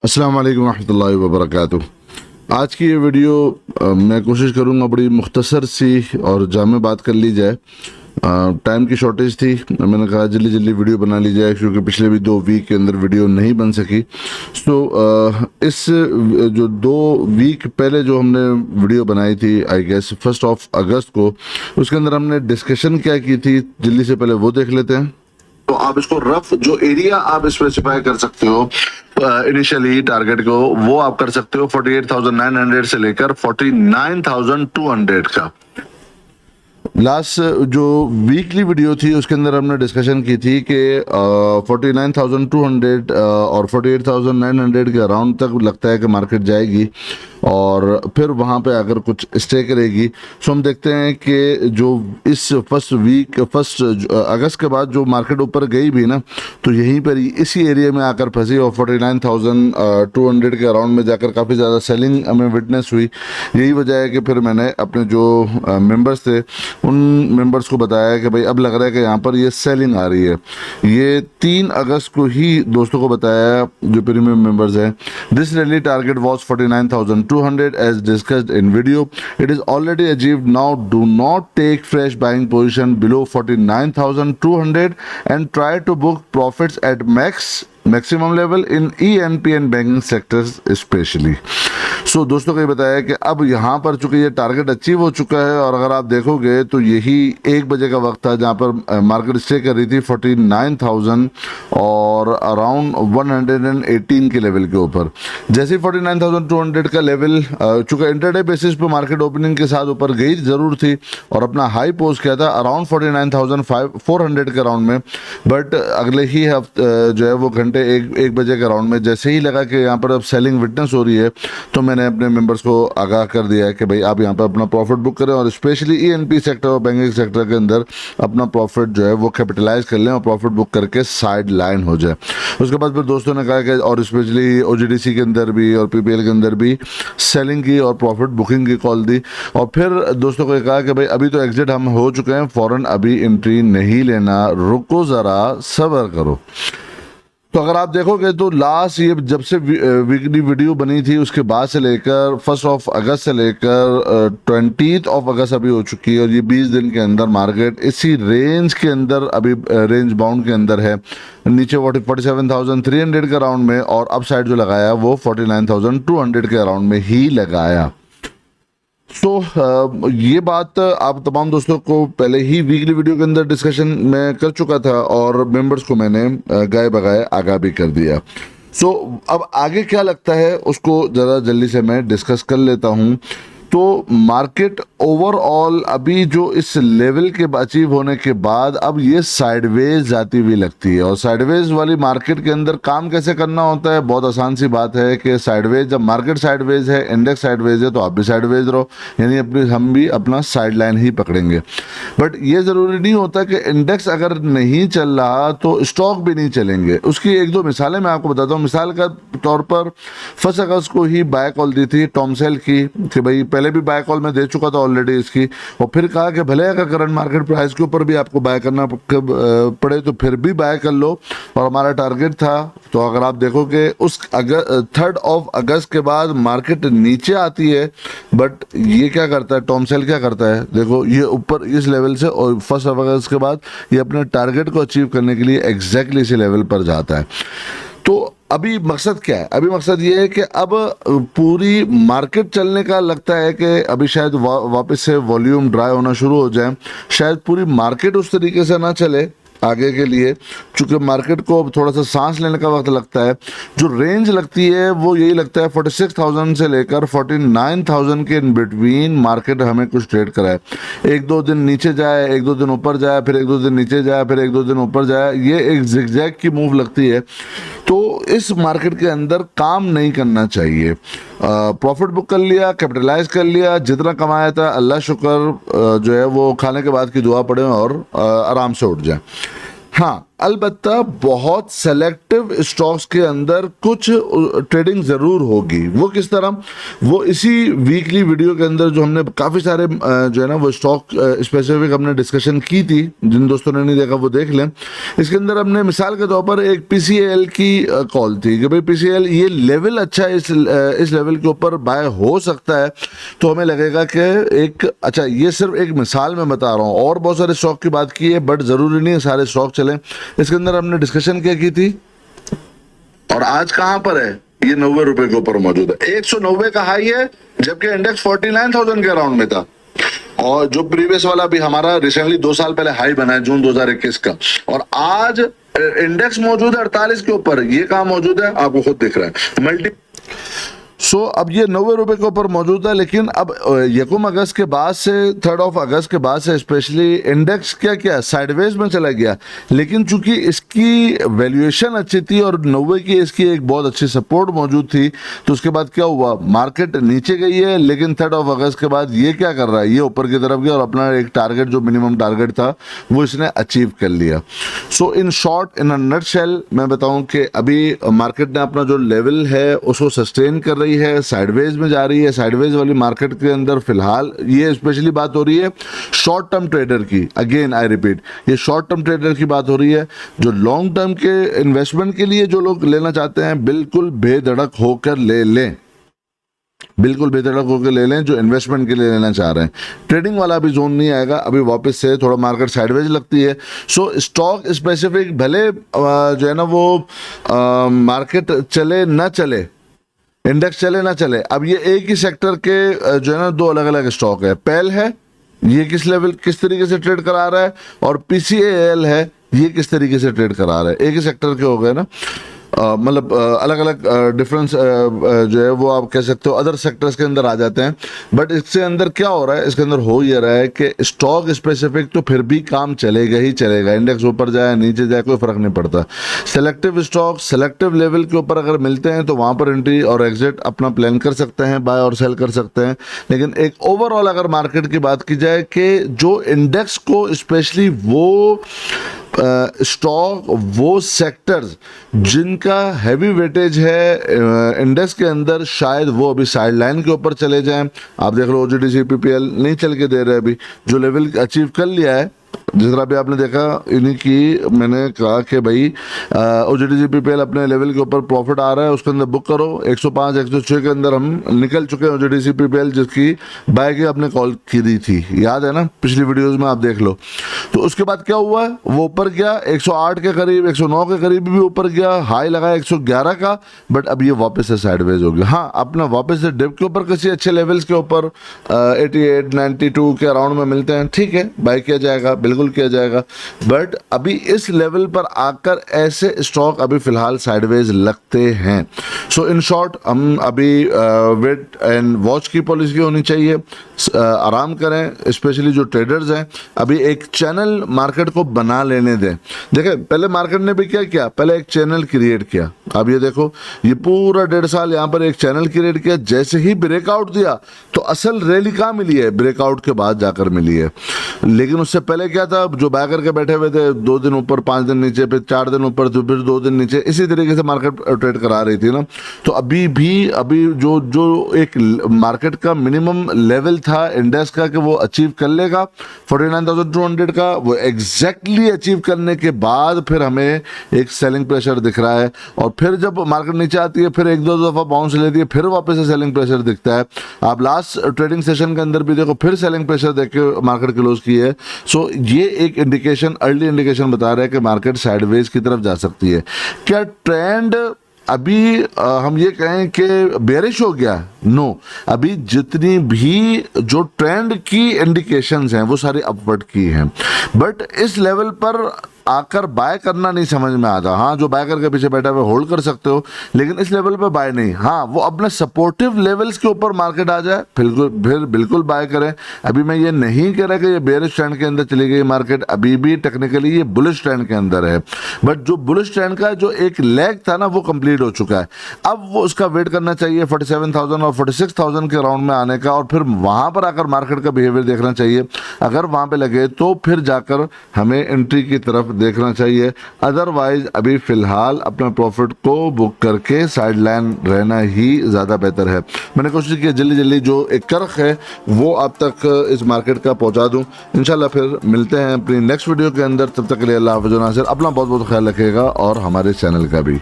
अस्सलाम वालेकुम रहमतुल्लाहि व बरकातुहू। आज की ये वीडियो मैं कोशिश करूँगा बड़ी मुख्तसर सी और जामे बात कर ली जाए। टाइम की शॉर्टेज थी, मैंने कहा जल्दी जल्दी वीडियो बना ली जाए क्योंकि पिछले भी 2 वीक के अंदर वीडियो नहीं बन सकी। इस जो 2 वीक पहले जो हमने वीडियो बनाई थी आई गेस 1 अगस्त को, उसके अंदर हमने डिस्कशन क्या की थी, जल्दी से पहले वो देख लेते हैं। तो आप इसको रफ जो एरिया आप स्पेसिफाई कर सकते हो इनिशियली टारगेट को, वो आप कर सकते हो 48,900 से लेकर 49,200 का। लास्ट जो वीकली वीडियो थी उसके अंदर हमने डिस्कशन की थी कि 49,200 और 48,900 के अराउंड तक लगता है कि मार्केट जाएगी और फिर वहाँ पे अगर कुछ स्टे करेगी। सो हम देखते हैं कि जो इस फर्स्ट अगस्त के बाद जो मार्केट ऊपर गई भी ना, तो यहीं पर इसी एरिया में आकर फंसी और 49,200 के अराउंड में जाकर काफ़ी ज़्यादा सेलिंग हमें विटनेस हुई। यही वजह है कि फिर मैंने अपने जो मेंबर्स थे उन मेंबर्स को बताया कि भाई अब लग रहा है कि यहाँ पर ये सेलिंग आ रही है। ये 3 अगस्त को ही दोस्तों को बताया जो प्रीमियम मेंबर्स हैं। This rally target was 49,200 as discussed in video. It is already achieved. Now do not take fresh buying position below 49,200 and try to book profits at maximum level in ENP and banking sectors especially. सो दोस्तों को ये बताया कि अब यहाँ पर चूंकि ये टारगेट अचीव हो चुका है और अगर आप देखोगे तो यही 1 बजे का वक्त था जहाँ पर मार्केट स्टे कर रही थी 49,000 और अराउंड 118 के लेवल के ऊपर। जैसे ही 49,200 का लेवल चूंकि इंटरडे बेसिस पे मार्केट ओपनिंग के साथ ऊपर गई जरूर थी और अपना हाई पोस्ट किया था अराउंड 49,400 के अराउंड में, बट अगले ही जो है वो घंटे 1 बजे के अराउंड में जैसे ही लगा कि यहाँ पर अब सेलिंग विटनेस हो रही है तो मैंने अपने मेंबर्स को आगाह कर दिया है कि भाई आप यहाँ पर अपना प्रॉफिट बुक करें और स्पेशली ईएनपी सेक्टर और बैंकिंग सेक्टर के अंदर अपना प्रॉफिट जो है वो कैपिटलाइज कर लें और प्रॉफिट बुक करके साइड लाइन हो जाए। उसके बाद फिर दोस्तों ने कहा कि और स्पेशली ओजीडीसी के अंदर भी और पीपीएल के अंदर भी सेलिंग की और प्रॉफिट बुकिंग की कॉल दी और फिर दोस्तों को कहा कि भाई अभी तो एग्जिट हम हो चुके हैं, फ़ौरन अभी एंट्री नहीं लेना, रुको ज़रा सब्र करो। तो अगर आप देखोगे तो लास्ट ये जब से वीकली वीडियो बनी थी उसके बाद से लेकर 1 अगस्त से लेकर 20 अगस्त अभी हो चुकी है और ये 20 दिन के अंदर मार्केट इसी रेंज के अंदर अभी रेंज बाउंड के अंदर है। नीचे 47,300 के अराउंड में और अप साइड जो लगाया वो 49,200 के अराउंड में ही लगाया। ये बात आप तमाम दोस्तों को पहले ही वीकली वीडियो के अंदर डिस्कशन में कर चुका था और मेंबर्स को मैंने गाए बगाए आगाह भी कर दिया। अब आगे क्या लगता है उसको ज़रा जल्दी से मैं डिस्कस कर लेता हूँ। तो मार्केट ओवरऑल अभी जो इस लेवल के अचीव होने के बाद अब ये साइडवेज जाती हुई लगती है और साइडवेज वाली मार्केट के अंदर काम कैसे करना होता है, बहुत आसान सी बात है कि साइडवेज जब मार्केट साइडवेज है, इंडेक्स साइडवेज है तो आप भी साइडवेज रहो, यानी हम भी अपना साइड लाइन ही पकड़ेंगे। बट ये ज़रूरी नहीं होता कि इंडेक्स अगर नहीं चल रहा तो स्टॉक भी नहीं चलेंगे। उसकी 1-2 मिसालें मैं आपको बताता हूँ। मिसाल का तौर पर 1 अगस्त को ही बाय कॉल दी थी टॉमसेल की कि भाई पहले भी बाय कॉल में दे चुका था ऑलरेडी इसकी, और फिर कहा कि भले अगर करंट मार्केट प्राइस के ऊपर भी आपको बाय करना पड़े तो फिर भी बाय कर लो, और हमारा टारगेट था। तो अगर आप देखोगे उस 3 अगस्त के बाद मार्केट नीचे आती है, बट ये क्या करता है, टॉमसेल क्या करता है, देखो ये ऊपर इस लेवल से और 1 अगस्त के बाद ये अपने टारगेट को अचीव करने के लिए एग्जैक्टली इसी लेवल पर जाता है। तो अभी मकसद क्या है? अभी मकसद ये है कि अब पूरी मार्केट चलने का लगता है कि अभी शायद वापस से वॉल्यूम ड्राई होना शुरू हो जाए, शायद पूरी मार्केट उस तरीके से ना चले आगे के लिए, चूंकि मार्केट को अब थोड़ा सा सांस लेने का वक्त लगता है। जो रेंज लगती है वो यही लगता है 46,000 से लेकर 49,000 के इन बिटवीन मार्केट हमें कुछ ट्रेड कराए। 1-2 दिन नीचे जाए, 1-2 दिन ऊपर जाए, फिर 1-2 दिन नीचे जाए, फिर 1-2 दिन ऊपर जाए, ये एक जिगजैग की मूव लगती है। तो इस मार्केट के अंदर काम नहीं करना चाहिए। प्रॉफिट बुक कर लिया, कैपिटलाइज कर लिया, जितना कमाया था अल्लाह शुक्र जो है वो खाने के बाद की दुआ पड़े और आराम से उठ जाए। हाँ, अलबत्ता बहुत सेलेक्टिव स्टॉक्स के अंदर कुछ ट्रेडिंग ज़रूर होगी। वो किस तरह, वो इसी वीकली वीडियो के अंदर जो हमने काफ़ी सारे जो है ना वो स्टॉक स्पेसिफिक हमने डिस्कशन की थी, जिन दोस्तों ने नहीं देखा वो देख लें। इसके अंदर हमने मिसाल के तौर पर एक PCL की कॉल थी कि भाई PCL ये लेवल अच्छा है, इस लेवल के ऊपर बाय हो सकता है, तो हमें लगेगा कि एक अच्छा, ये सिर्फ एक मिसाल मैं बता रहा हूँ, और बहुत सारे स्टॉक की बात की है, बट ज़रूरी नहीं है सारे स्टॉक चलें। इसके अंदर हमने डिस्कशन क्या की थी, और आज कहां पर है, ये 90 रुपए के ऊपर मौजूद है। 190 का हाई है, जबकि इंडेक्स 49,000 के अराउंड में था। और जो प्रीवियस वाला भी हमारा रिसेंटली 2 साल पहले हाई बना है जून 2021 का, और आज इंडेक्स मौजूद है 48 के ऊपर। ये कहां मौजूद है आपको खुद दिख रहा है, मल्टी। सो अब ये 90 रुपए के ऊपर मौजूद है, लेकिन अब 1 अगस्त के बाद से 3 अगस्त के बाद से स्पेशली इंडेक्स क्या क्या साइडवेज में चला गया। लेकिन चूंकि इसकी वैल्यूएशन अच्छी थी और 90 की इसकी एक बहुत अच्छी सपोर्ट मौजूद थी, तो उसके बाद क्या हुआ, मार्केट नीचे गई है, लेकिन 3 अगस्त के बाद ये क्या कर रहा है, ये ऊपर की तरफ गया और अपना एक टारगेट जो मिनिमम टारगेट था वो इसने अचीव कर लिया। सो in short, in a nutshell मैं बताऊं कि अभी मार्केट ने अपना जो लेवल है उसको सस्टेन कर रही है, साइडवेज में जा रही है। साइडवेज वाली मार्केट के अंदर फिलहाल ये स्पेशली बात हो रही है शॉर्ट टर्म ट्रेडर की। अगेन आई रिपीट, ये शॉर्ट टर्म ट्रेडर की बात हो रही है। जो लॉन्ग टर्म के इन्वेस्टमेंट के लिए जो लोग लेना चाहते हैं, बिल्कुल बेधड़क होकर ले लें, बिल्कुल बेधड़क होकर ले लें जो इन्वेस्टमेंट के लिए लेना चाह रहे हैं। ट्रेडिंग वाला अभी जोन नहीं आएगा, अभी वापस से थोड़ा मार्केट साइडवेज लगती है। सो स्टॉक स्पेसिफिक भले जो है ना वो मार्केट चले ना चले, इंडेक्स चले ना चले, अब ये एक ही सेक्टर के जो है ना 2 अलग अलग स्टॉक है। पेल है, ये किस लेवल किस तरीके से ट्रेड करा रहा है, और PCAL है, ये किस तरीके से ट्रेड करा रहा है। एक ही सेक्टर के हो गए ना, मतलब अलग अलग डिफरेंस जो है वो आप कह सकते हो अदर सेक्टर्स के अंदर आ जाते हैं। बट इससे अंदर क्या हो रहा है, इसके अंदर हो ये रहा है कि स्टॉक स्पेसिफिक तो फिर भी काम चलेगा ही चलेगा, इंडेक्स ऊपर जाए नीचे जाए कोई फर्क नहीं पड़ता। सेलेक्टिव स्टॉक सेलेक्टिव लेवल के ऊपर अगर मिलते हैं तो वहाँ पर एंट्री और एग्जिट अपना प्लान कर सकते हैं, बाय और सेल कर सकते हैं। लेकिन एक ओवरऑल अगर मार्केट की बात की जाए कि जो इंडेक्स को स्पेशली वो स्टॉक, वो सेक्टर्स जिनका हैवी वेटेज है इंडेक्स के अंदर, शायद वो अभी साइड लाइन के ऊपर चले जाएं। आप देख लो OGDC PPL नहीं चल के दे रहे, अभी जो लेवल अचीव कर लिया है, जिस तरह भी आपने देखा इन्हीं की मैंने कहा कि भाई OGDC PPL अपने लेवल के ऊपर प्रॉफिट आ रहा है, उसके अंदर बुक करो। 105 106 के अंदर हम निकल चुके हैं OGDC PPL, जिसकी बाय की आपने कॉल की दी थी, याद है ना, पिछली वीडियोस में आप देख लो। तो उसके बाद क्या हुआ, वो ऊपर गया 108 के करीब, 109 के करीब भी ऊपर गया, हाई लगाया 111 का, बट अब ये वापस से साइडवेज हो गया। हाँ, अपना वापस से डिप के ऊपर किसी अच्छे लेवल्स के ऊपर 88 92 के अराउंड में मिलते हैं, ठीक है, बाय किया जाएगा, बिल्कुल किया जाएगा। बट अभी इस लेवल पर आकर ऐसे स्टॉक अभी फिलहाल साइडवेज लगते हैं। सो इन शॉर्ट, हम अभी वेट एंड वॉच की पॉलिसी होनी चाहिए, आराम करें, स्पेशली जो ट्रेडर्स हैं, अभी एक चैनल मार्केट को बना लेने दें। देखें, पहले मार्केट ने भी क्या किया, पहले एक चैनल क्रिएट किया। अब ये देखो, ये पूरा 1.5 साल यहाँ पर एक चैनल क्रिएट किया, जैसे ही ब्रेकआउट दिया तो असल रैली कहाँ मिली है, ब्रेकआउट के बाद जाकर मिली है। लेकिन उससे पहले क्या था, जो बाय करके बैठे हुए थे, 2 दिन ऊपर 5 दिन नीचे, फिर 4 दिन ऊपर, तो फिर 2 दिन नीचे, इसी तरीके से मार्केट ट्रेड करा रही थी ना। तो अभी जो एक मार्केट का मिनिमम लेवल था इंडेक्स का कि वो अचीव कर लेगा 49,200 का, वो एग्जैक्टली अचीव करने के बाद फिर हमें एक सेलिंग प्रेशर दिख रहा है। और फिर जब मार्केट नीचे आती है, फिर 1-2 दफा बाउंस लेती है, फिर वापस से सेलिंग प्रेशर दिखता है। आप लास्ट ट्रेडिंग सेशन के अंदर भी देखो, फिर सेलिंग प्रेशर देख के मार्केट क्लोज की है। सो ये एक इंडिकेशन, अर्ली इंडिकेशन बता रहा है कि मार्केट साइडवेज की तरफ जा सकती है। क्या ट्रेंड अभी हम ये कहें कि बेरिश हो गया? नो, अभी जितनी भी जो ट्रेंड की इंडिकेशंस हैं वो सारी अपवर्ड की हैं, बट इस लेवल पर आकर बाय करना नहीं समझ में आता। हाँ, जो बाय करके पीछे बैठा हुआ होल्ड कर सकते हो, लेकिन इस लेवल पे बाय नहीं। हाँ, वो अपने सपोर्टिव लेवल्स के ऊपर मार्केट आ जाए फिर बिल्कुल बाय करें। अभी मैं ये नहीं कह रहा कि ये बेरिश ट्रेंड के अंदर चली गई मार्केट, अभी भी टेक्निकली ये बुलिश ट्रेंड के अंदर है, बट जो बुलिश ट्रेंड का जो एक लेग था ना वो कंप्लीट हो चुका है। अब वो उसका वेट करना चाहिए 47,000 और 46,000 के राउंड में आने का, और फिर वहां पर आकर मार्केट का बिहेवियर देखना चाहिए। अगर वहां पे लगे तो फिर जाकर हमें एंट्री की तरफ देखना चाहिए। अदरवाइज अभी फ़िलहाल अपना प्रॉफिट को बुक करके साइड लाइन रहना ही ज़्यादा बेहतर है। मैंने कोशिश की जल्दी जल्दी जो एक कर्क है वो आप तक इस मार्केट का पहुंचा दूं। इंशाल्लाह फिर मिलते हैं अपनी नेक्स्ट वीडियो के अंदर। तब तक के लिए अल्लाह हाफ़िज़। नासिर अपना बहुत बहुत ख्याल रखिएगा और हमारे चैनल का भी।